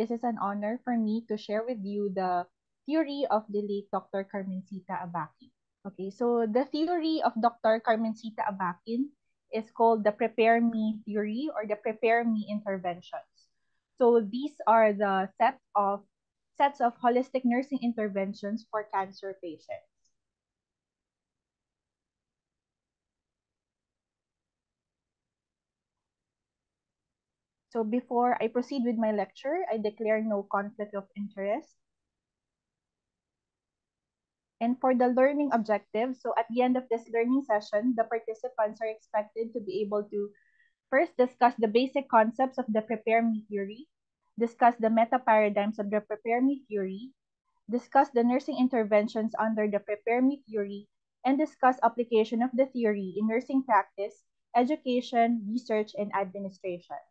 this is an honor for me to share with you the theory of the late Dr. Carmencita Abaquin. Okay, so the theory of Dr. Carmencita Abaquin is called the Prepare Me theory or the Prepare Me interventions. So these are the sets of holistic nursing interventions for cancer patients. So before I proceed with my lecture, I declare no conflict of interest. And for the learning objectives, so at the end of this learning session, the participants are expected to be able to first discuss the basic concepts of the Prepare Me theory, discuss the meta paradigms of the Prepare Me theory, discuss the nursing interventions under the Prepare Me theory, and discuss application of the theory in nursing practice, education, research, and administration.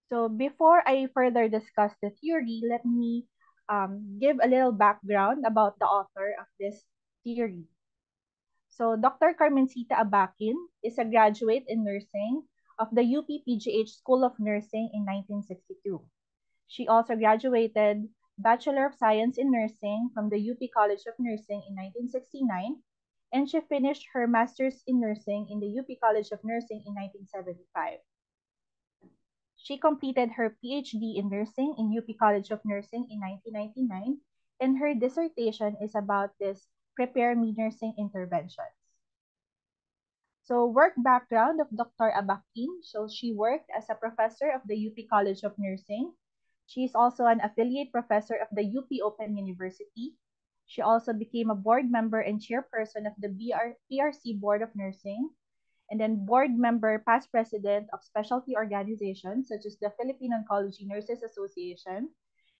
So before I further discuss the theory, let me give a little background about the author of this theory. So Dr. Carmencita Abaquin is a graduate in nursing of the UP-PGH School of Nursing in 1962. She also graduated Bachelor of Science in Nursing from the UP College of Nursing in 1969, and she finished her Master's in Nursing in the UP College of Nursing in 1975. She completed her PhD in nursing in UP College of Nursing in 1999, and her dissertation is about this Prepare Me nursing interventions. So work background of Dr. Abaquin. So she worked as a professor of the UP College of Nursing. She is also an affiliate professor of the UP Open University. She also became a board member and chairperson of the PRC Board of Nursing, and then board member, past president of specialty organizations such as the Philippine Oncology Nurses Association.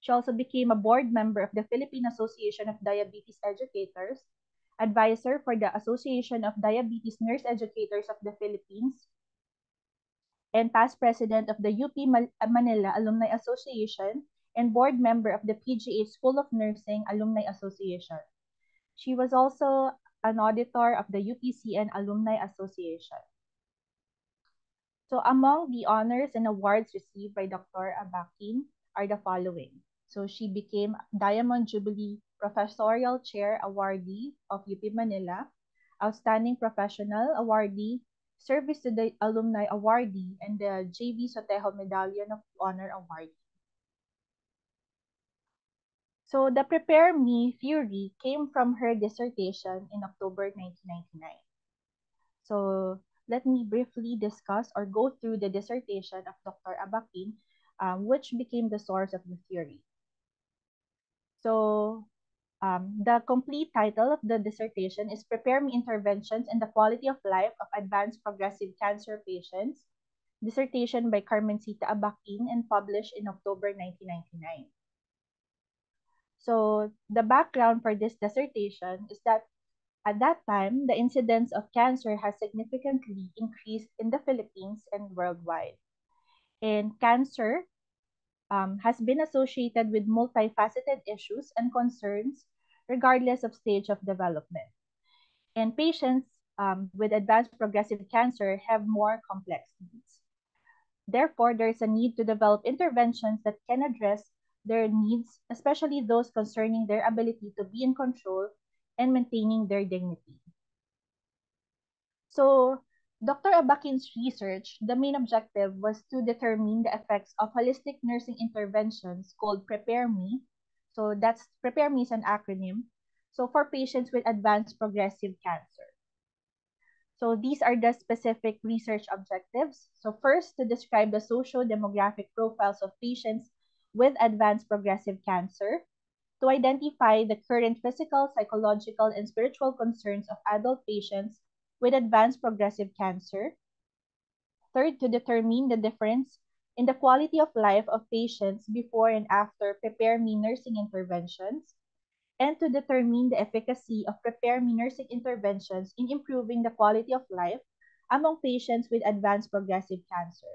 She also became a board member of the Philippine Association of Diabetes Educators, advisor for the Association of Diabetes Nurse Educators of the Philippines, and past president of the UP Manila Alumni Association, and board member of the PGH School of Nursing Alumni Association. She was also an auditor of the UPCN Alumni Association. So among the honors and awards received by Dr. Abaquin are the following. So she became Diamond Jubilee Professorial Chair Awardee of UP Manila, Outstanding Professional Awardee, Service to the Alumni Awardee, and the J.V. Sotejo Medallion of Honor Awardee. So the Prepare Me theory came from her dissertation in October 1999. So let me briefly discuss or go through the dissertation of Dr. Abaquin, which became the source of the theory. So the complete title of the dissertation is Prepare Me Interventions in the Quality of Life of Advanced Progressive Cancer Patients, dissertation by Carmencita Abaquin and published in October 1999. So the background for this dissertation is that at that time, the incidence of cancer has significantly increased in the Philippines and worldwide. And cancer has been associated with multifaceted issues and concerns regardless of stage of development. And patients with advanced progressive cancer have more complex needs. Therefore, there is a need to develop interventions that can address their needs, especially those concerning their ability to be in control and maintaining their dignity. So, Dr. Abaquin's research, the main objective was to determine the effects of holistic nursing interventions called Prepare Me. So that's Prepare Me is an acronym. So for patients with advanced progressive cancer. So these are the specific research objectives. So first, to describe the socio-demographic profiles of patients with advanced progressive cancer, to identify the current physical, psychological, and spiritual concerns of adult patients with advanced progressive cancer. Third, to determine the difference in the quality of life of patients before and after Prepare Me nursing interventions, and to determine the efficacy of Prepare Me nursing interventions in improving the quality of life among patients with advanced progressive cancer.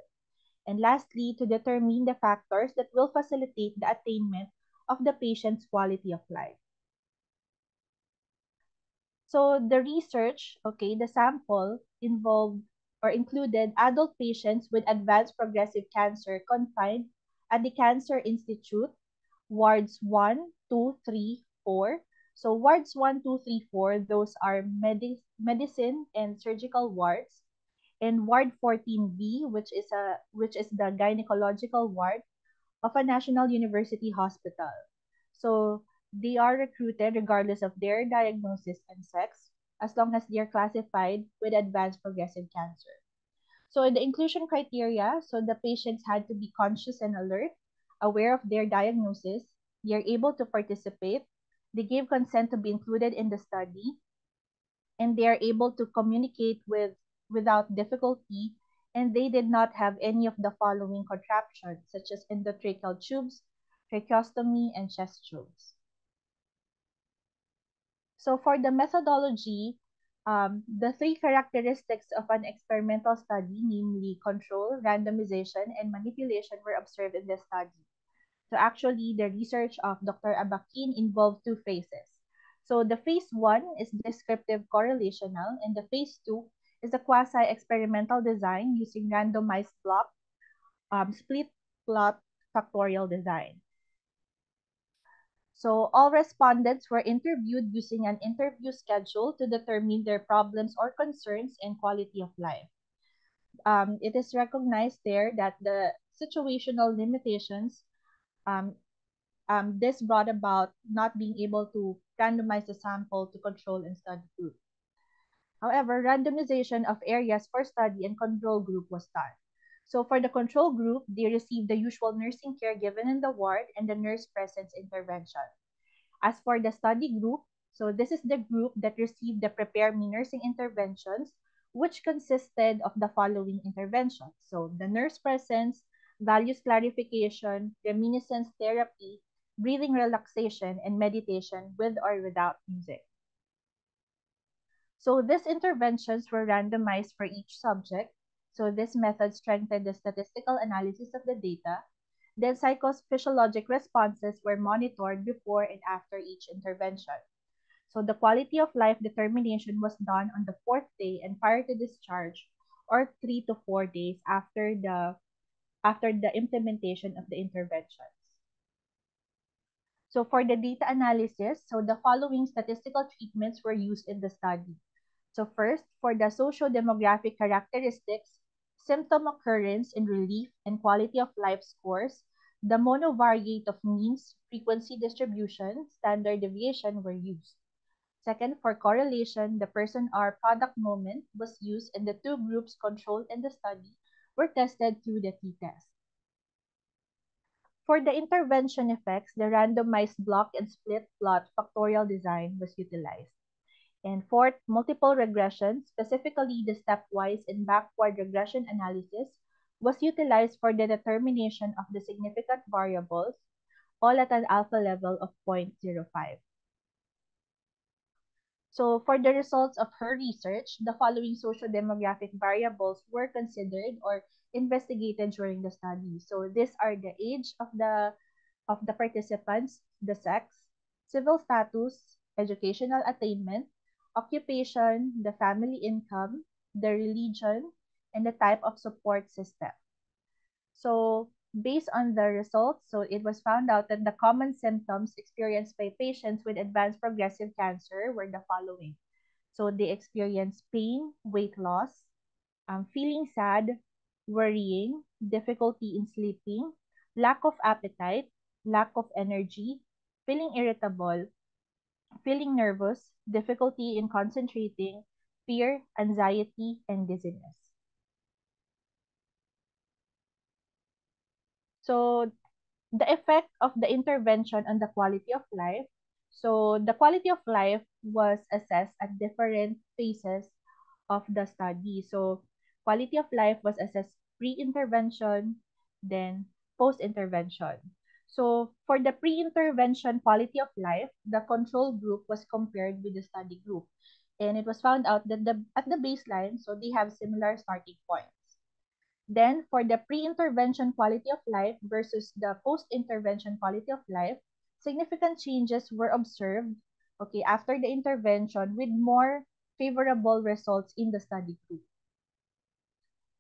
And lastly, to determine the factors that will facilitate the attainment of the patient's quality of life. So the research, okay, the sample involved or included adult patients with advanced progressive cancer confined at the Cancer Institute, wards 1, 2, 3, 4. So wards 1, 2, 3, 4, those are medicine and surgical wards. And ward 14B, which is the gynecological ward of a national university hospital. So they are recruited regardless of their diagnosis and sex, as long as they are classified with advanced progressive cancer. So in the inclusion criteria, so the patients had to be conscious and alert, aware of their diagnosis, they are able to participate, they gave consent to be included in the study, and they are able to communicate without difficulty, and they did not have any of the following contraptions, such as endotracheal tubes, tracheostomy, and chest tubes. So for the methodology, the three characteristics of an experimental study, namely control, randomization, and manipulation, were observed in the study. So actually, the research of Dr. Abakin involved two phases. So the phase 1 is descriptive correlational, and the phase 2 is a quasi-experimental design using randomized block, split plot factorial design. So all respondents were interviewed using an interview schedule to determine their problems or concerns and quality of life. It is recognized there that the situational limitations, um, this brought about not being able to randomize the sample to control and study group. However, randomization of areas for study and control group was done. So for the control group, they received the usual nursing care given in the ward and the nurse presence intervention. As for the study group, so this is the group that received the Prepare Me nursing interventions, which consisted of the following interventions. So the nurse presence, values clarification, reminiscence therapy, breathing relaxation, and meditation with or without music. So these interventions were randomized for each subject. So this method strengthened the statistical analysis of the data. Then psychophysiologic responses were monitored before and after each intervention. So the quality of life determination was done on the fourth day and prior to discharge, or 3 to 4 days after the implementation of the interventions. So for the data analysis, so the following statistical treatments were used in the study. So first, for the socio-demographic characteristics, symptom occurrence and relief, and quality of life scores, the monovariate of means, frequency distribution, standard deviation were used. Second, for correlation, the person hour product moment was used, and the two groups controlled in the study were tested through the t-test. For the intervention effects, the randomized block and split plot factorial design was utilized. And fourth, multiple regression, specifically the stepwise and backward regression analysis, was utilized for the determination of the significant variables, all at an alpha level of 0.05. So for the results of her research, the following socio-demographic variables were considered or investigated during the study. So these are the age of the participants, the sex, civil status, educational attainment, occupation, the family income, the religion, and the type of support system. So based on the results, so it was found out that the common symptoms experienced by patients with advanced progressive cancer were the following. So they experienced pain, weight loss, feeling sad, worrying, difficulty in sleeping, lack of appetite, lack of energy, feeling irritable, feeling nervous, difficulty in concentrating, fear, anxiety, and dizziness. So the effect of the intervention on the quality of life. So the quality of life was assessed at different phases of the study. So quality of life was assessed pre-intervention, then post-intervention. So for the pre-intervention quality of life, the control group was compared with the study group. And it was found out that at the baseline, so they have similar starting points. Then, for the pre-intervention quality of life versus the post-intervention quality of life, significant changes were observed, okay, after the intervention with more favorable results in the study group.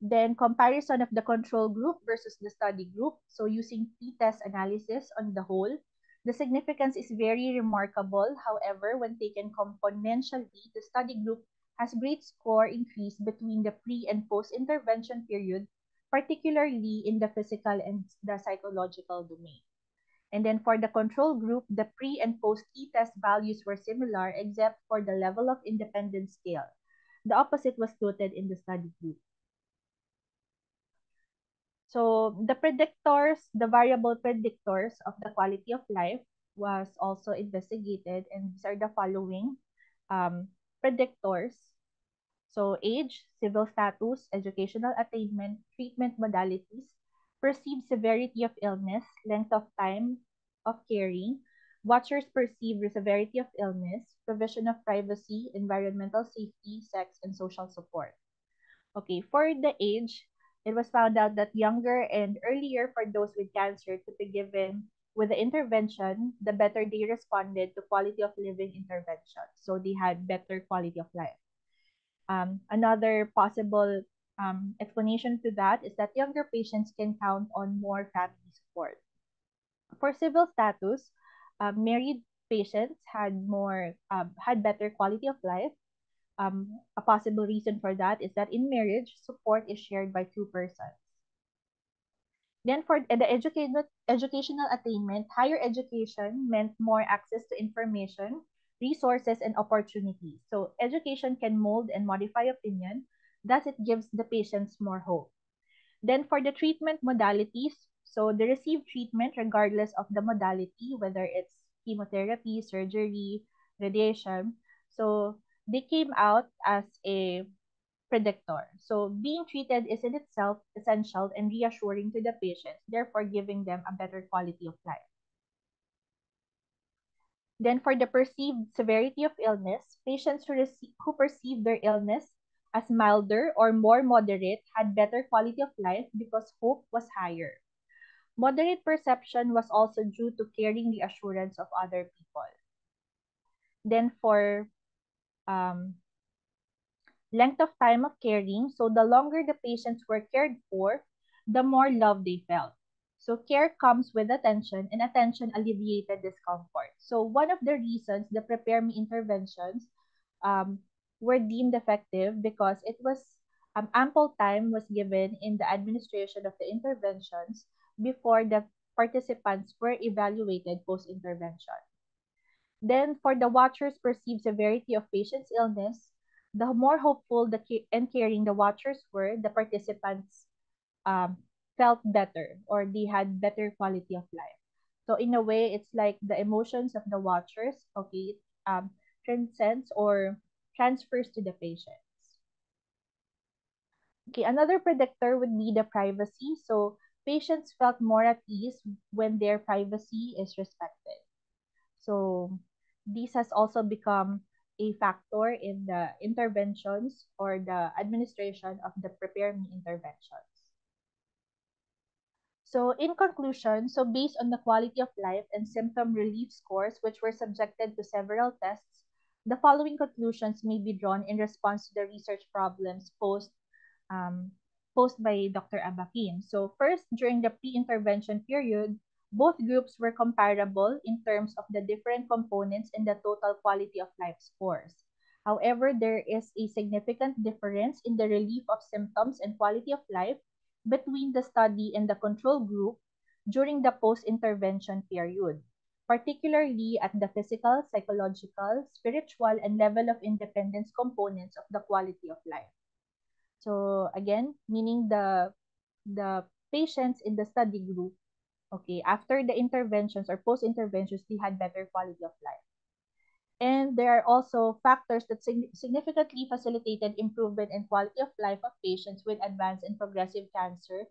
Then comparison of the control group versus the study group. So using t-test analysis on the whole, the significance is very remarkable. However, when taken componentially, the study group has great score increase between the pre and post-intervention period, particularly in the physical and the psychological domain. And then for the control group, the pre and post t-test values were similar except for the level of independence scale. The opposite was noted in the study group. So the predictors, the variable predictors of the quality of life was also investigated, and these are the following predictors. So age, civil status, educational attainment, treatment modalities, perceived severity of illness, length of time of caring, watchers perceived severity of illness, provision of privacy, environmental safety, sex, and social support. Okay, for the age, it was found out that younger and earlier for those with cancer to be given with the intervention, the better they responded to quality of living intervention. So they had better quality of life. Another possible explanation to that is that younger patients can count on more family support. For civil status, married patients had better quality of life. A possible reason for that is that in marriage, support is shared by two persons. Then for the educational attainment, higher education meant more access to information, resources, and opportunities. So education can mold and modify opinion, thus it gives the patients more hope. Then for the treatment modalities, so they receive treatment regardless of the modality, whether it's chemotherapy, surgery, radiation. So they came out as a predictor. So being treated is in itself essential and reassuring to the patients, therefore giving them a better quality of life. Then for the perceived severity of illness, patients who perceive their illness as milder or more moderate had better quality of life because hope was higher. Moderate perception was also due to caring the assurance of other people. Then for um, length of time of caring, so the longer the patients were cared for, the more love they felt. So care comes with attention, and attention alleviated discomfort. So one of the reasons the Prepare Me interventions um, were deemed effective because it was ample time was given in the administration of the interventions before the participants were evaluated post-intervention. Then, for the watchers' perceived severity of patient's illness, the more hopeful and caring the watchers were, the participants um, felt better or they had better quality of life. So, in a way, it's like the emotions of the watchers, okay, transcends or transfers to the patients. Okay, another predictor would be the privacy. So, patients felt more at ease when their privacy is respected. So this has also become a factor in the interventions or the administration of the Prepare Me interventions. So in conclusion, so based on the quality of life and symptom relief scores, which were subjected to several tests, the following conclusions may be drawn in response to the research problems um, posed by Dr. Abakin. So first, during the pre-intervention period, both groups were comparable in terms of the different components in the total quality of life scores. However, there is a significant difference in the relief of symptoms and quality of life between the study and the control group during the post-intervention period, particularly at the physical, psychological, spiritual, and level of independence components of the quality of life. So again, meaning the patients in the study group, okay, after the interventions or post-interventions, they had better quality of life. And there are also factors that significantly facilitated improvement in quality of life of patients with advanced and progressive cancer,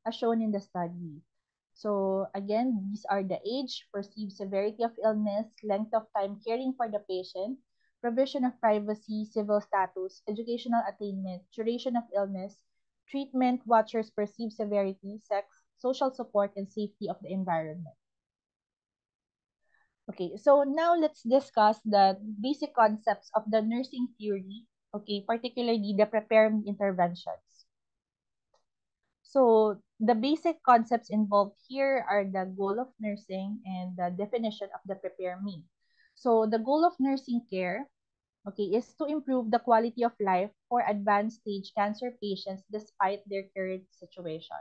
as shown in the study. So again, these are the age, perceived severity of illness, length of time caring for the patient, provision of privacy, civil status, educational attainment, duration of illness, treatment, watchers' perceived severity, sex, social support, and safety of the environment. Okay, so now let's discuss the basic concepts of the nursing theory, okay, particularly the Prepare Me interventions. So the basic concepts involved here are the goal of nursing and the definition of the prepare me. So the goal of nursing care, okay, is to improve the quality of life for advanced stage cancer patients despite their current situation.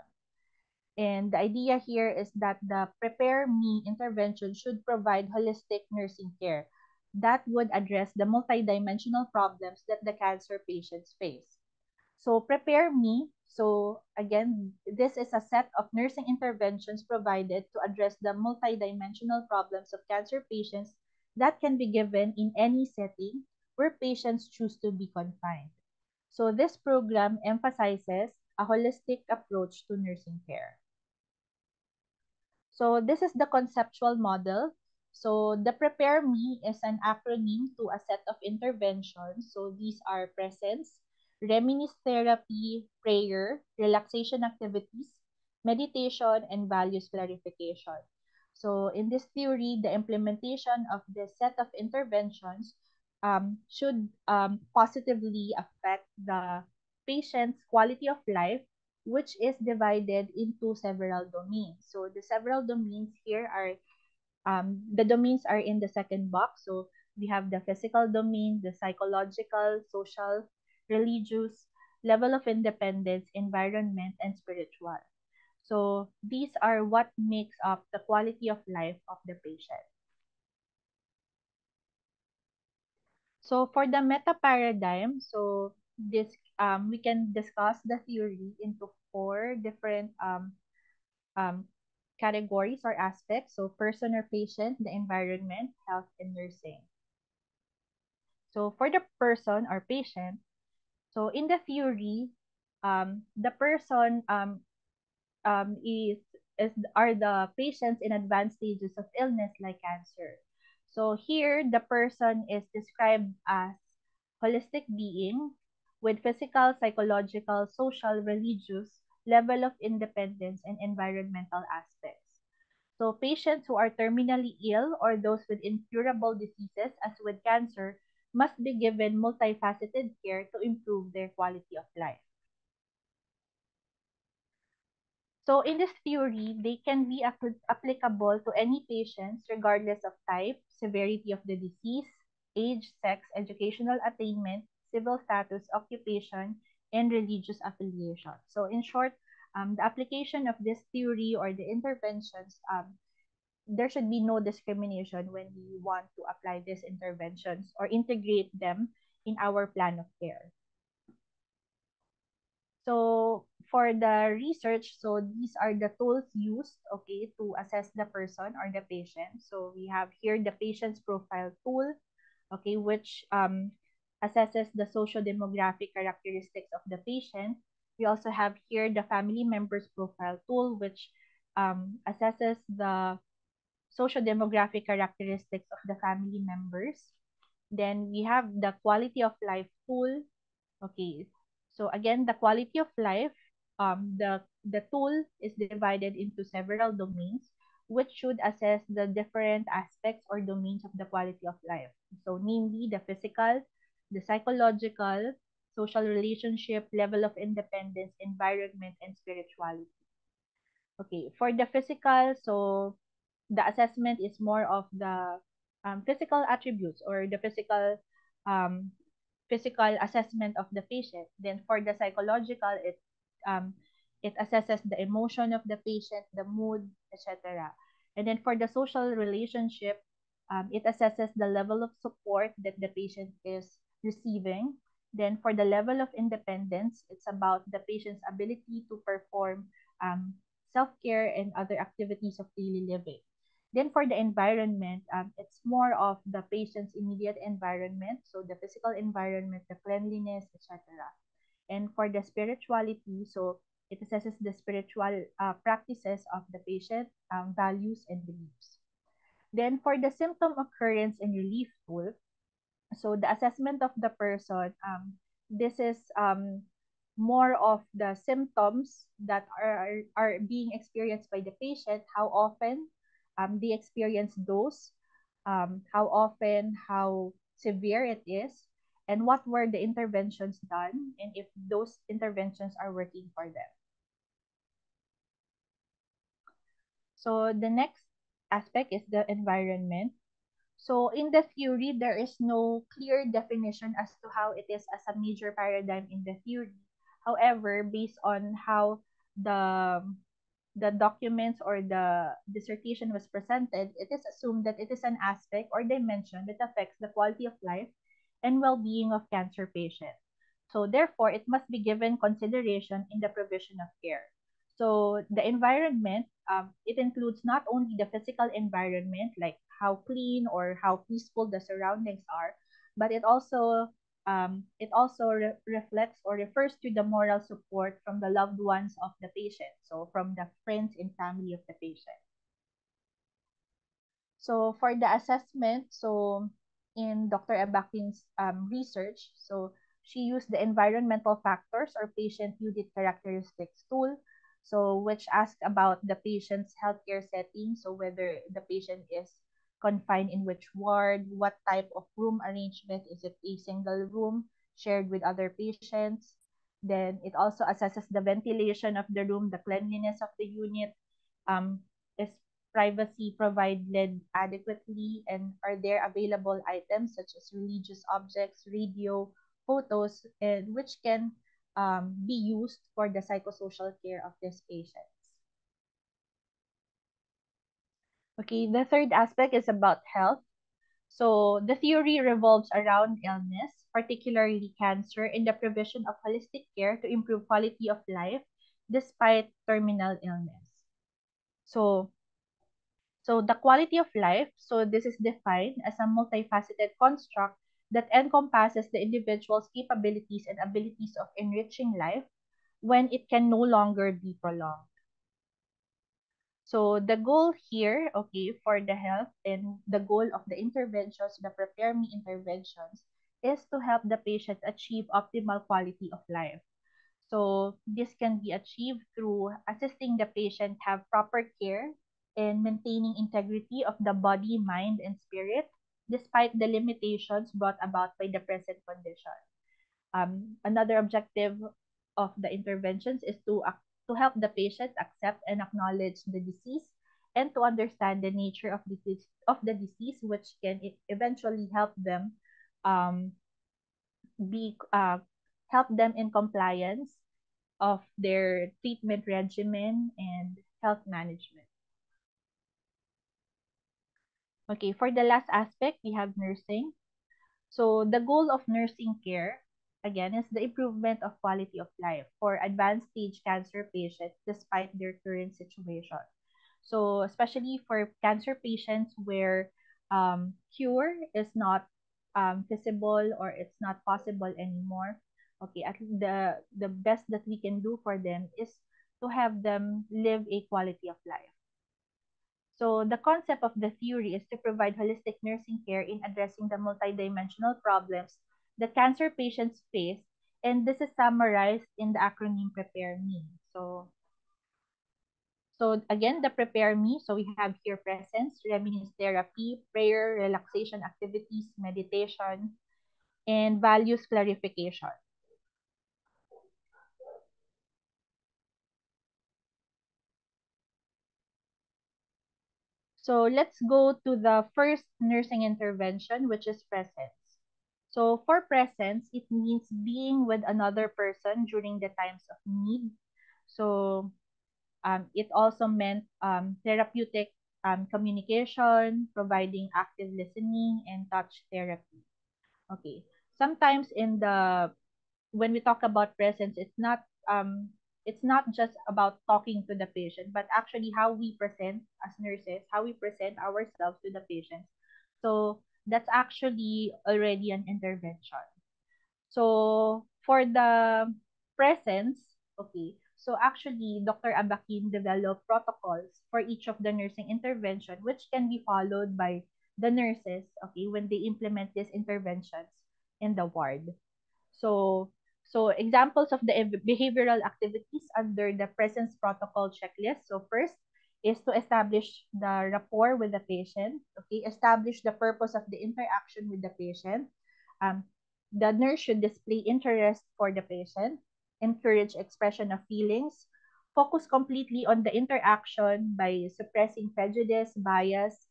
And the idea here is that the Prepare Me intervention should provide holistic nursing care that would address the multidimensional problems that the cancer patients face. So, Prepare Me. So, again, this is a set of nursing interventions provided to address the multidimensional problems of cancer patients that can be given in any setting where patients choose to be confined. So, this program emphasizes a holistic approach to nursing care. So this is the conceptual model. So the Prepare Me is an acronym to a set of interventions. So these are presence, reminisce therapy, prayer, relaxation activities, meditation, and values clarification. So in this theory, the implementation of this set of interventions should positively affect the patient's quality of life, which is divided into several domains. So the several domains here are the domains are in the second box. So we have the physical domain, the psychological, social, religious, level of independence, environment, and spiritual. So these are what makes up the quality of life of the patient. So for the meta paradigm, so this we can discuss the theory into four different um, categories or aspects. So person or patient, the environment, health, and nursing. So for the person or patient, so in the theory, the person is are the patients in advanced stages of illness like cancer. So here, the person is described as holistic being with physical, psychological, social, religious, level of independence, and environmental aspects. So patients who are terminally ill or those with incurable diseases, as with cancer, must be given multifaceted care to improve their quality of life. So in this theory, they can be applicable to any patients regardless of type, severity of the disease, age, sex, educational attainment, civil status, occupation, and religious affiliation. So in short, the application of this theory or the interventions, there should be no discrimination when we want to apply these interventions or integrate them in our plan of care. So for the research, so these are the tools used, okay, to assess the person or the patient. So we have here the patient's profile tool, okay, which assesses the social demographic characteristics of the patient. We also have here the family members profile tool, which assesses the social demographic characteristics of the family members. Then we have the quality of life tool. Okay. So again, the quality of life, the tool is divided into several domains, which should assess the different aspects or domains of the quality of life. So namely the physical, the psychological, social relationship, level of independence, environment, and spirituality. Okay, for the physical, so the assessment is more of the physical attributes or the um, physical assessment of the patient. Then for the psychological, um, it assesses the emotion of the patient, the mood, etc. And then for the social relationship, it assesses the level of support that the patient is receiving. Then for the level of independence, it's about the patient's ability to perform um, self-care and other activities of daily living. Then for the environment, it's more of the patient's immediate environment, so the physical environment, the cleanliness, etc. And for the spirituality, so it assesses the spiritual practices of the patient, values, and beliefs. Then for the symptom occurrence and relief tool, so the assessment of the person, this is more of the symptoms that are being experienced by the patient, how often they experience those, how often, how severe it is, and what were the interventions done, and if those interventions are working for them. So the next aspect is the environment. So in the theory, there is no clear definition as to how it is as a major paradigm in the theory. However, based on how the the documents or the dissertation was presented, it is assumed that it is an aspect or dimension that affects the quality of life and well-being of cancer patients. So therefore, it must be given consideration in the provision of care. So the environment, it includes not only the physical environment, like how clean or how peaceful the surroundings are, but it also reflects or refers to the moral support from the loved ones of the patient, so from the friends and family of the patient. So for the assessment, so in Dr. Abakin's research, so she used the environmental factors or patient unit characteristics tool, so which asked about the patient's healthcare setting, so whether the patient is confined in which ward, what type of room arrangement, is it a single room shared with other patients. Then it also assesses the ventilation of the room, the cleanliness of the unit, um, is privacy provided adequately, and are there available items such as religious objects, radio, photos, and which can be used for the psychosocial care of these patients. Okay, the third aspect is about health. So the theory revolves around illness, particularly cancer, and the provision of holistic care to improve quality of life despite terminal illness. So So the quality of life, so this is defined as a multifaceted construct that encompasses the individual's capabilities and abilities of enriching life when it can no longer be prolonged. So the goal here, okay, for the health and the goal of the interventions, the prepare me interventions, is to help the patient achieve optimal quality of life. So this can be achieved through assisting the patient have proper care and maintaining integrity of the body, mind, and spirit despite the limitations brought about by the present condition. Another objective of the interventions is to help the patient accept and acknowledge the disease and to understand the nature of the disease, which can eventually um, be help them in compliance of their treatment regimen and health management. Okay, for the last aspect, we have nursing. So the goal of nursing care, again, is the improvement of quality of life for advanced stage cancer patients despite their current situation. So especially for cancer patients where cure is not feasible or it's not possible anymore. Okay, at the best that we can do for them is to have them live a quality of life. So the concept of the theory is to provide holistic nursing care in addressing the multidimensional problems that cancer patients face, and this is summarized in the acronym Prepare Me. So again, the Prepare Me, so we have here presence, reminiscence therapy, prayer, relaxation activities, meditation, and values clarification. So let's go to the first nursing intervention, which is presence. So for presence, it means being with another person during the times of need. So it also meant therapeutic communication, providing active listening, and touch therapy. Okay. Sometimes in the when we talk about presence, it's not just about talking to the patient, but actually how we present as nurses, how we present ourselves to the patients. So that's actually already an intervention. So for the presence, okay, so actually Dr. Abakin developed protocols for each of the nursing intervention, which can be followed by the nurses, okay, when they implement these interventions in the ward. So, so examples of the behavioral activities under the presence protocol checklist. So first is to establish the rapport with the patient. Okay, establish the purpose of the interaction with the patient. Um, the nurse should display interest for the patient, encourage expression of feelings, focus completely on the interaction by suppressing prejudice, bias,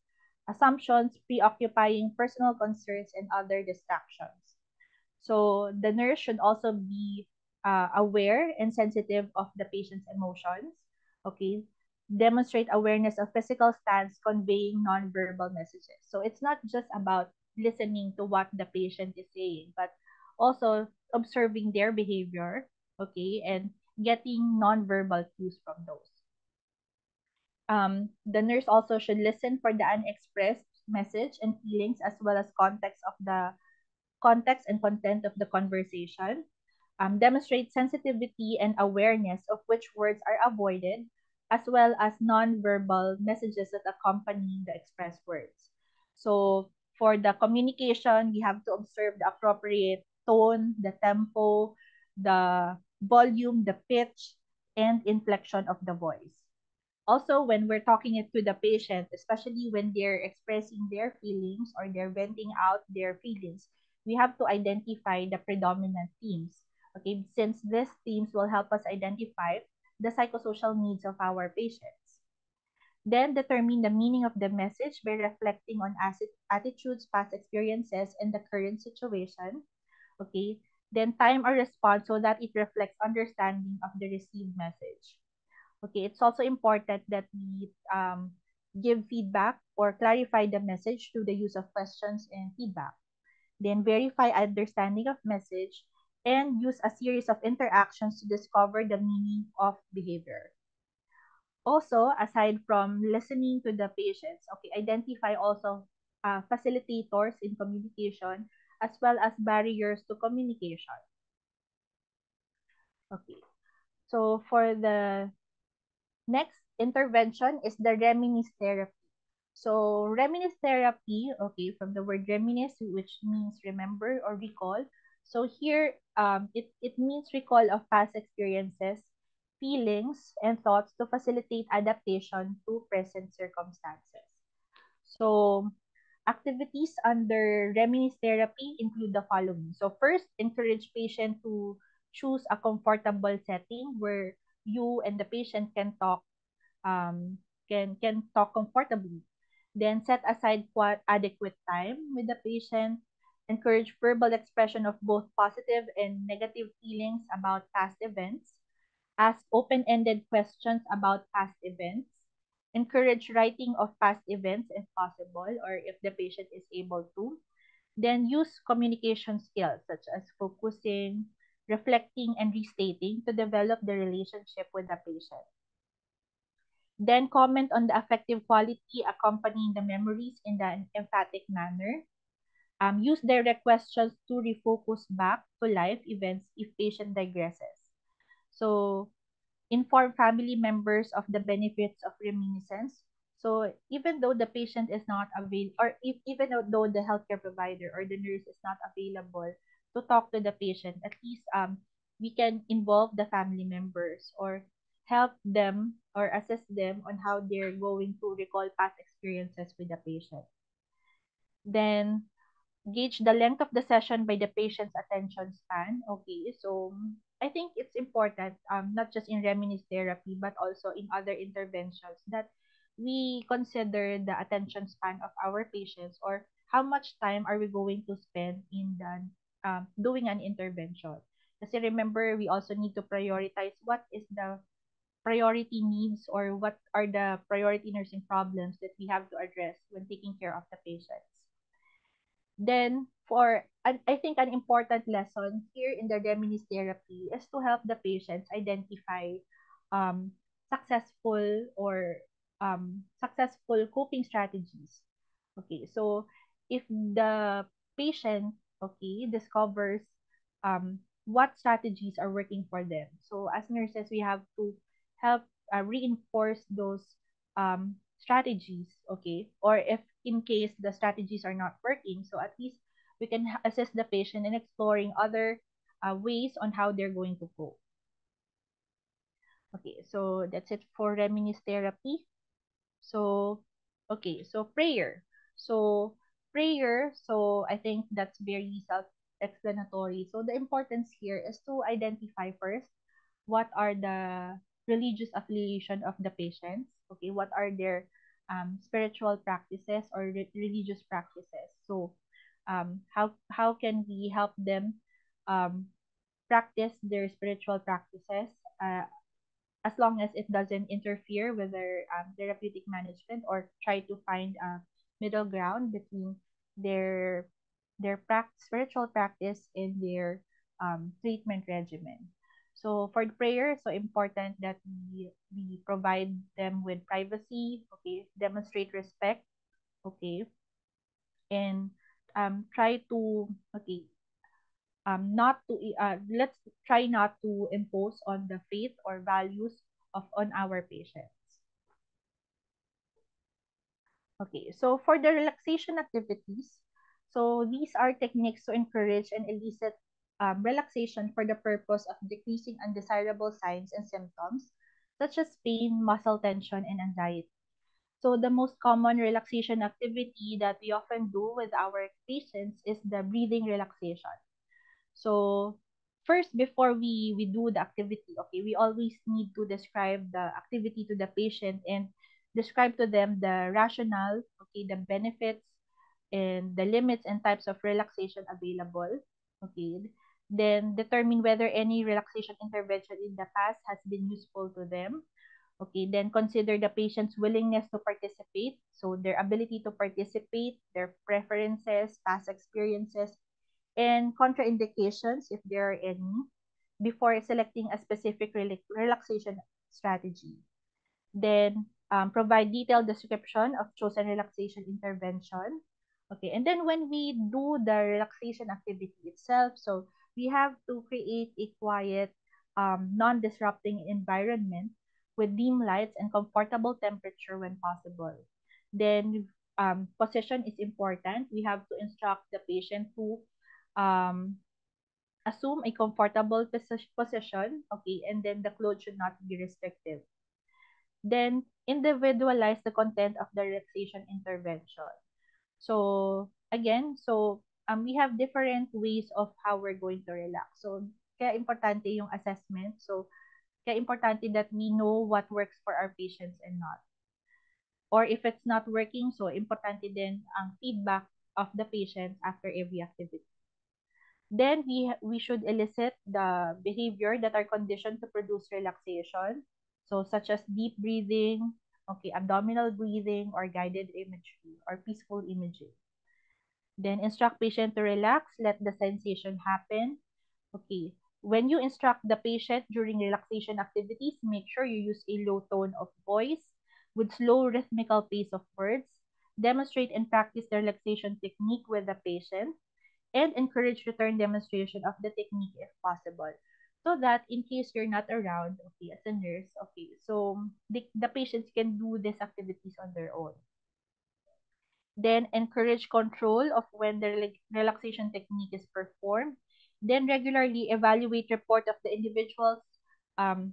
assumptions, preoccupying personal concerns, and other distractions. So the nurse should also be aware and sensitive of the patient's emotions. Okay. Demonstrate awareness of physical stance conveying nonverbal messages. So it's not just about listening to what the patient is saying, but also observing their behavior, okay, and getting nonverbal cues from those. The nurse also should listen for the unexpressed message and feelings as well as context and content of the conversation, demonstrate sensitivity and awareness of which words are avoided, as well as nonverbal messages that accompany the expressed words. So, for the communication, we have to observe the appropriate tone, the tempo, the volume, the pitch, and inflection of the voice. Also, when we're talking it to the patient, especially when they're expressing their feelings or they're venting out their feelings, we have to identify the predominant themes. Okay, since these themes will help us identify the psychosocial needs of our patients. Then determine the meaning of the message by reflecting on attitudes, past experiences, and the current situation. Okay, then time a response so that it reflects understanding of the received message. Okay, it's also important that we give feedback or clarify the message through the use of questions and feedback. Then verify understanding of message and use a series of interactions to discover the meaning of behavior. Also, aside from listening to the patients, okay, identify also facilitators in communication as well as barriers to communication. Okay, so for the next intervention is the reminisce therapy. So reminisce therapy, okay, from the word reminisce, which means remember or recall. So here, it means recall of past experiences, feelings, and thoughts to facilitate adaptation to present circumstances. So activities under reminisce therapy include the following. So first, encourage patient to choose a comfortable setting where you and the patient um, can talk comfortably. Then set aside adequate time with the patient. Encourage verbal expression of both positive and negative feelings about past events. Ask open-ended questions about past events. Encourage writing of past events if possible or if the patient is able to. Then use communication skills such as focusing, reflecting, and restating to develop the relationship with the patient. Then comment on the affective quality accompanying the memories in an emphatic manner. Use direct questions to refocus back to life events if patient digresses. So, inform family members of the benefits of reminiscence. So, even though the patient is not available, or if, even though the healthcare provider or the nurse is not available to talk to the patient, at least we can involve the family members or help them or assist them on how they're going to recall past experiences with the patient. Then gauge the length of the session by the patient's attention span. Okay, so I think it's important, not just in reminisce therapy, but also in other interventions that we consider the attention span of our patients or how much time are we going to spend in the doing an intervention. Kasi remember, we also need to prioritize what is the priority needs or what are the priority nursing problems that we have to address when taking care of the patients. Then, I think an important lesson here in the reminisce therapy is to help the patients identify um, successful or successful coping strategies. Okay, so if the patient, okay, discovers what strategies are working for them. So as nurses, we have to help reinforce those strategies, okay? Or if in case the strategies are not working, so at least we can assist the patient in exploring other ways on how they're going to cope. Okay, so that's it for reminisce therapy. So, okay, so prayer. So, prayer, so I think that's very self-explanatory. So, the importance here is to identify first what are the religious affiliation of the patients. Okay, what are their spiritual practices or religious practices? So, how can we help them um, practice their spiritual practices uh, as long as it doesn't interfere with their therapeutic management, or try to find a middle ground between their spiritual practice and their treatment regimen. So for the prayer, so important that we provide them with privacy, okay, demonstrate respect, okay, and try to, okay, not to let's try not to impose on the faith or values of on our patients. Okay, so for the relaxation activities, so these are techniques to encourage and elicit relaxation for the purpose of decreasing undesirable signs and symptoms such as pain, muscle tension, and anxiety. So the most common relaxation activity that we often do with our patients is the breathing relaxation. So first, before we do the activity, okay, we always need to describe the activity to the patient and describe to them the rationale, okay, the benefits and the limits and types of relaxation available. Okay. Then determine whether any relaxation intervention in the past has been useful to them. Okay, then consider the patient's willingness to participate. So their ability to participate, their preferences, past experiences, and contraindications, if there are any, before selecting a specific relaxation strategy. Then provide detailed description of chosen relaxation intervention. Okay, and then when we do the relaxation activity itself, so we have to create a quiet, non-disrupting environment with dim lights and comfortable temperature when possible. Then position is important. We have to instruct the patient to um, assume a comfortable position, okay, and then the clothes should not be restrictive. Then individualize the content of the relaxation intervention. So again, so we have different ways of how we're going to relax. So kaya importante yung assessment. So kaya importante that we know what works for our patients and not. Or if it's not working, so importante din ang feedback of the patients after every activity. Then we should elicit the behavior that are conditioned to produce relaxation. So such as deep breathing, okay, abdominal breathing, or guided imagery or peaceful imaging. Then instruct patient to relax, let the sensation happen. Okay. When you instruct the patient during relaxation activities, make sure you use a low tone of voice with slow rhythmical pace of words. Demonstrate and practice the relaxation technique with the patient, and encourage return demonstration of the technique if possible. So that in case you're not around, okay, as a nurse, okay, so the patients can do these activities on their own. Then encourage control of when the relaxation technique is performed. Then regularly evaluate report of the individual's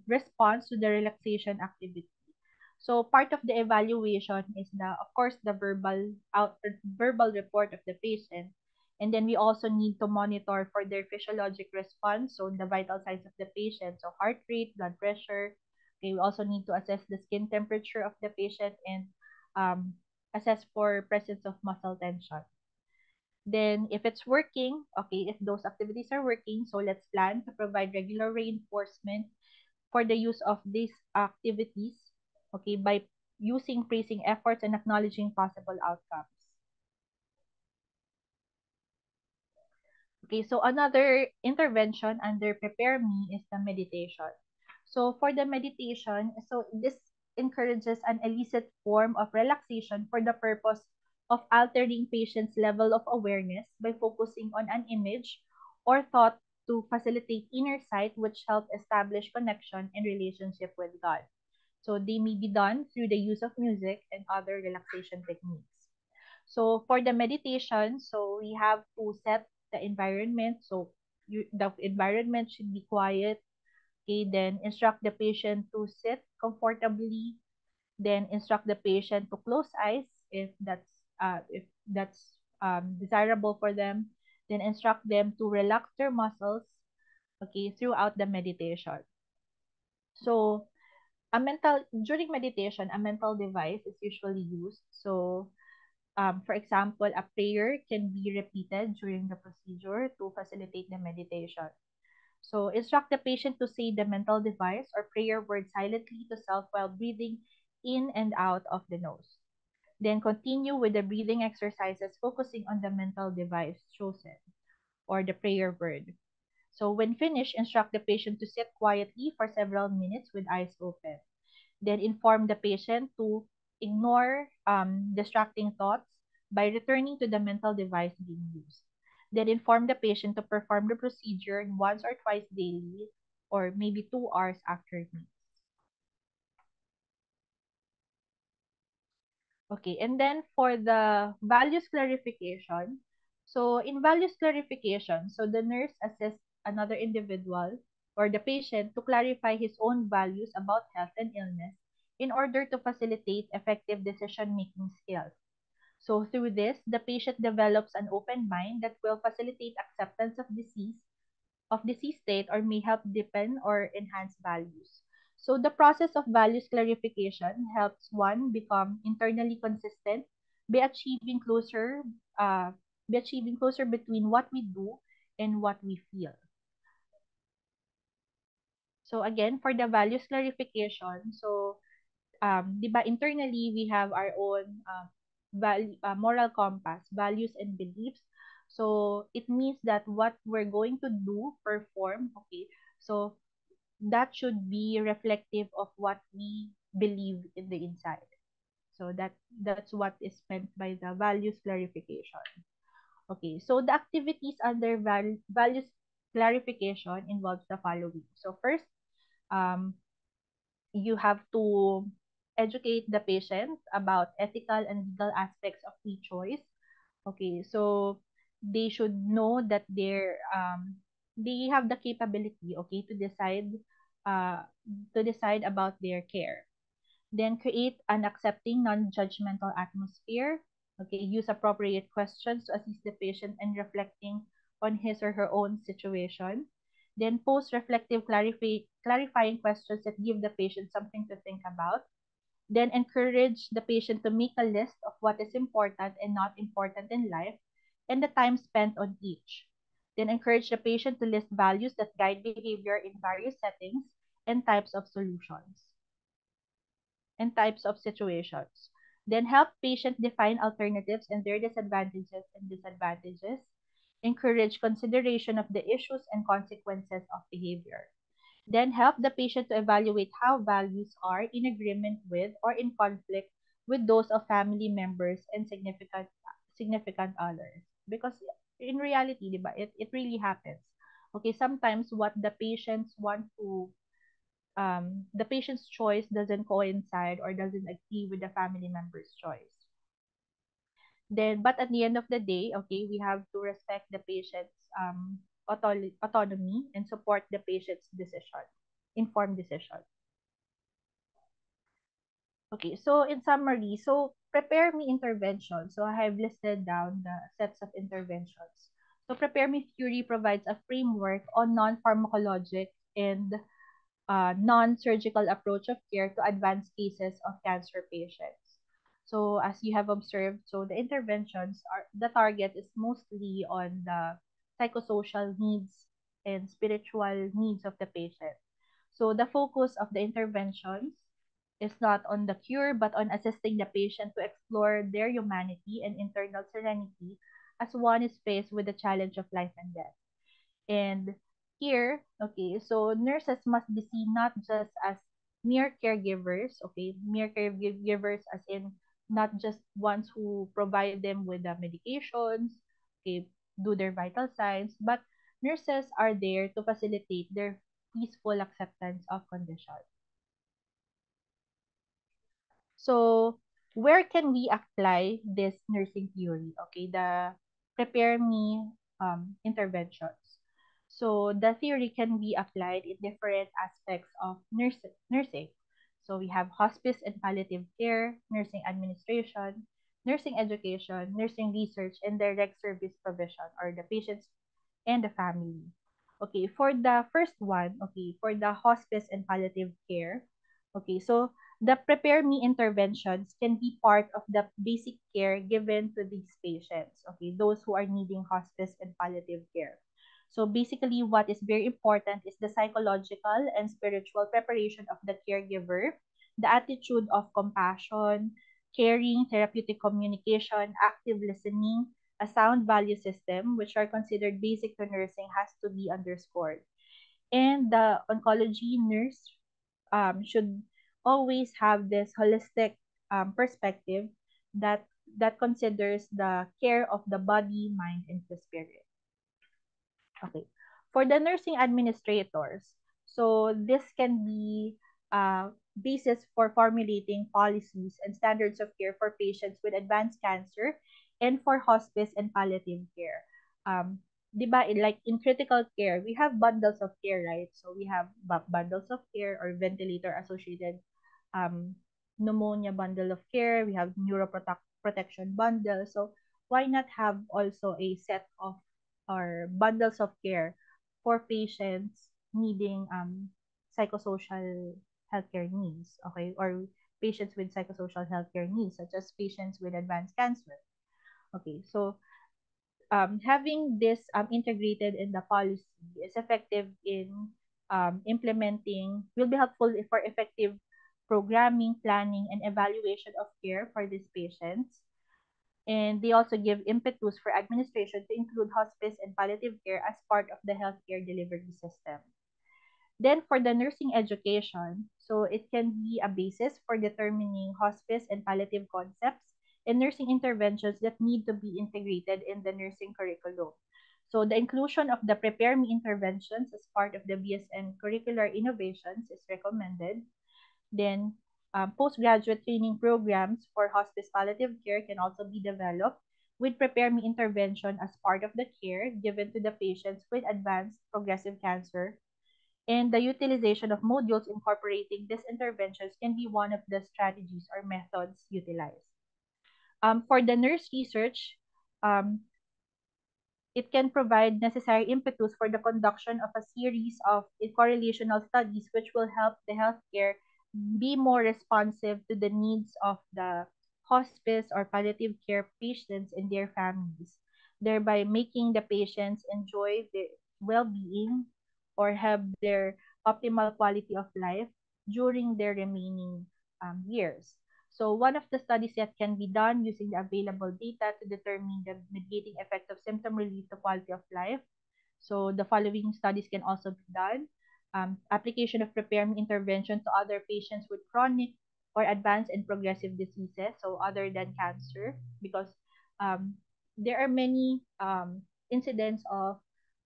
response to the relaxation activity. So part of the evaluation is of course, the verbal report of the patient, and then we also need to monitor for their physiologic response, so the vital signs of the patient, so heart rate, blood pressure. Okay, we also need to assess the skin temperature of the patient and um, assess for presence of muscle tension. Then, if it's working, okay, if those activities are working, so let's plan to provide regular reinforcement for the use of these activities, okay, by using praising efforts and acknowledging possible outcomes. Okay, so another intervention under Prepare Me is the meditation. So for the meditation, so this encourages an illicit form of relaxation for the purpose of altering patient's level of awareness by focusing on an image or thought to facilitate inner sight, which help establish connection and relationship with God. So they may be done through the use of music and other relaxation techniques. So for the meditation, so we have to set the environment. So the environment should be quiet. Okay, then instruct the patient to sit comfortably. Then instruct the patient to close eyes if that's desirable for them. Then instruct them to relax their muscles. Okay, throughout the meditation. So A mental During meditation, a mental device is usually used. So, for example, a prayer can be repeated during the procedure to facilitate the meditation. So, instruct the patient to say the mental device or prayer word silently to self while breathing in and out of the nose. Then continue with the breathing exercises, focusing on the mental device chosen or the prayer word. So, when finished, instruct the patient to sit quietly for several minutes with eyes open. Then inform the patient to ignore distracting thoughts by returning to the mental device being used. Then inform the patient to perform the procedure once or twice daily or maybe 2 hours after meals. Okay, and then for the values clarification, so in values clarification, so the nurse assists another individual or the patient to clarify his own values about health and illness in order to facilitate effective decision-making skills. So through this, the patient develops an open mind that will facilitate acceptance of disease state or may help deepen or enhance values. So the process of values clarification helps one become internally consistent by uh, achieving closer between what we do and what we feel. So again, for the values clarification, so di ba internally we have our own moral compass, values and beliefs. So it means that what we're going to do, perform, okay. So that should be reflective of what we believe in the inside. So that's what is meant by the values clarification. Okay, so the activities under values clarification involves the following. So first, um, you have to educate the patient about ethical and legal aspects of free choice. Okay, so they should know that they have the capability, okay, uh to decide about their care. Then create an accepting, non-judgmental atmosphere. Okay, use appropriate questions to assist the patient in reflecting on his or her own situation. Then pose reflective, clarifying questions that give the patient something to think about. Then encourage the patient to make a list of what is important and not important in life and the time spent on each. Then encourage the patient to list values that guide behavior in various settings and types of situations. Then help patient define alternatives and their disadvantages and disadvantages. Encourage consideration of the issues and consequences of behavior. Then help the patient to evaluate how values are in agreement with or in conflict with those of family members and significant others. Because in reality, diba, it really happens. Okay, sometimes what the patient's choice doesn't coincide or doesn't agree with the family member's choice. Then, but at the end of the day, okay, we have to respect the patient's autonomy and support the patient's informed decision. Okay, so in summary, so prepare me intervention. So I have listed down the sets of interventions. So prepare me theory provides a framework on non-pharmacologic and non-surgical approach of care to advanced cases of cancer patients. So as you have observed, so the target is mostly on the psychosocial needs and spiritual needs of the patient. So the focus of the interventions is not on the cure but on assisting the patient to explore their humanity and internal serenity as one is faced with the challenge of life and death. And here, okay, so nurses must be seen not just as mere caregivers, okay, mere caregivers as in not just ones who provide them with the medications, okay, do their vital signs, but nurses are there to facilitate their peaceful acceptance of condition. So, where can we apply this nursing theory? Okay, the prepare me interventions. So, the theory can be applied in different aspects of nursing. So, we have hospice and palliative care, nursing administration, nursing education, nursing research, and direct service provision, or the patients and the family. Okay, for the first one, okay, for the hospice and palliative care, Okay, so the prepare me interventions can be part of the basic care given to these patients, okay, those who are needing hospice and palliative care. So basically, what is very important is the psychological and spiritual preparation of the caregiver, the attitude of compassion, caring, therapeutic communication, active listening, a sound value system, which are considered basic to nursing, has to be underscored. And the oncology nurse should always have this holistic perspective that considers the care of the body, mind, and the spirit. Okay. For the nursing administrators, so this can be basis for formulating policies and standards of care for patients with advanced cancer and for hospice and palliative care. Di ba, like in critical care, we have bundles of care, right? So we have bundles of care or ventilator associated um, pneumonia bundle of care. We have protection bundle. So why not have also a set of or bundles of care for patients needing psychosocial healthcare needs, okay, or patients with psychosocial healthcare needs, such as patients with advanced cancer. Okay, so having this integrated in the policy is effective in implementing, will be helpful for effective programming, planning, and evaluation of care for these patients. And they also give impetus for administration to include hospice and palliative care as part of the healthcare delivery system. Then for the nursing education, so it can be a basis for determining hospice and palliative concepts and nursing interventions that need to be integrated in the nursing curriculum. So the inclusion of the Prepare Me interventions as part of the BSN curricular innovations is recommended. Then postgraduate training programs for hospice palliative care can also be developed with Prepare Me intervention as part of the care given to the patients with advanced progressive cancer, and the utilization of modules incorporating these interventions can be one of the strategies or methods utilized. For the nurse research, um, it can provide necessary impetus for the conduction of a series of correlational studies which will help the healthcare be more responsive to the needs of the hospice or palliative care patients and their families, thereby making the patients enjoy their well-being or have their optimal quality of life during their remaining years. So one of the studies that can be done using the available data to determine the mitigating effect of symptom relief to quality of life. So the following studies can also be done. Application of Prepare Me intervention to other patients with chronic or advanced and progressive diseases, so other than cancer, because um, there are many incidents of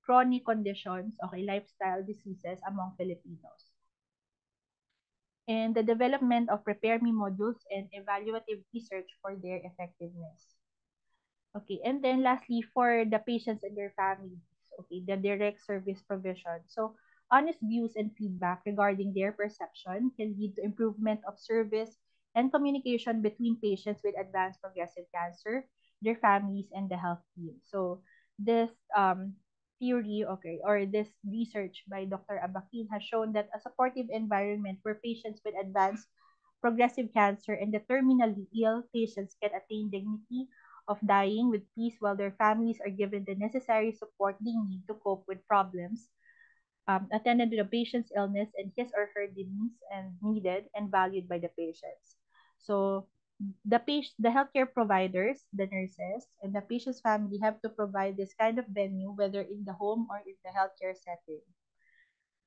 chronic conditions, okay, lifestyle diseases among Filipinos, and the development of Prepare Me modules and evaluative research for their effectiveness. Okay, and then lastly, for the patients and their families, okay, the direct service provision. So, honest views and feedback regarding their perception can lead to improvement of service and communication between patients with advanced progressive cancer, their families, and the health team. So, this theory, okay, or this research by Dr. Abakin has shown that a supportive environment where patients with advanced progressive cancer and the terminally ill patients can attain dignity of dying with peace while their families are given the necessary support they need to cope with problems attended to the patient's illness and his or her needs and needed and valued by the patients. So the healthcare providers, the nurses, and the patient's family have to provide this kind of venue, whether in the home or in the healthcare setting.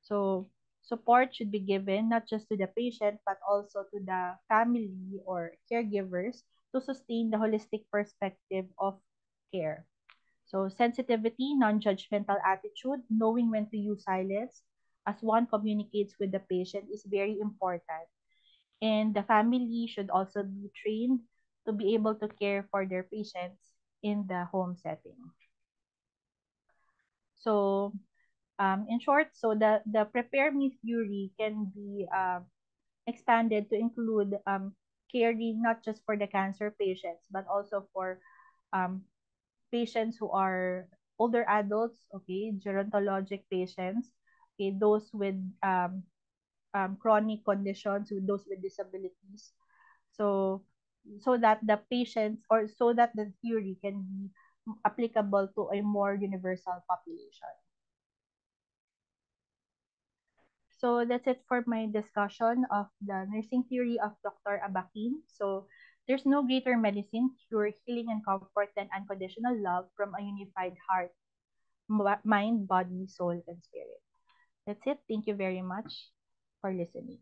So support should be given not just to the patient but also to the family or caregivers to sustain the holistic perspective of care. So sensitivity, non-judgmental attitude, knowing when to use silence as one communicates with the patient is very important. And the family should also be trained to be able to care for their patients in the home setting. So in short, so the Prepare Me theory can be expanded to include caring not just for the cancer patients, but also for um, patients who are older adults, okay, gerontologic patients, okay, those with chronic conditions, with those with disabilities. So so that the patients, or so that the theory can be applicable to a more universal population. So that's it for my discussion of the nursing theory of Dr. Abakin. So there's no greater medicine, cure, healing, and comfort than unconditional love from a unified heart, mind, body, soul, and spirit. That's it. Thank you very much for listening.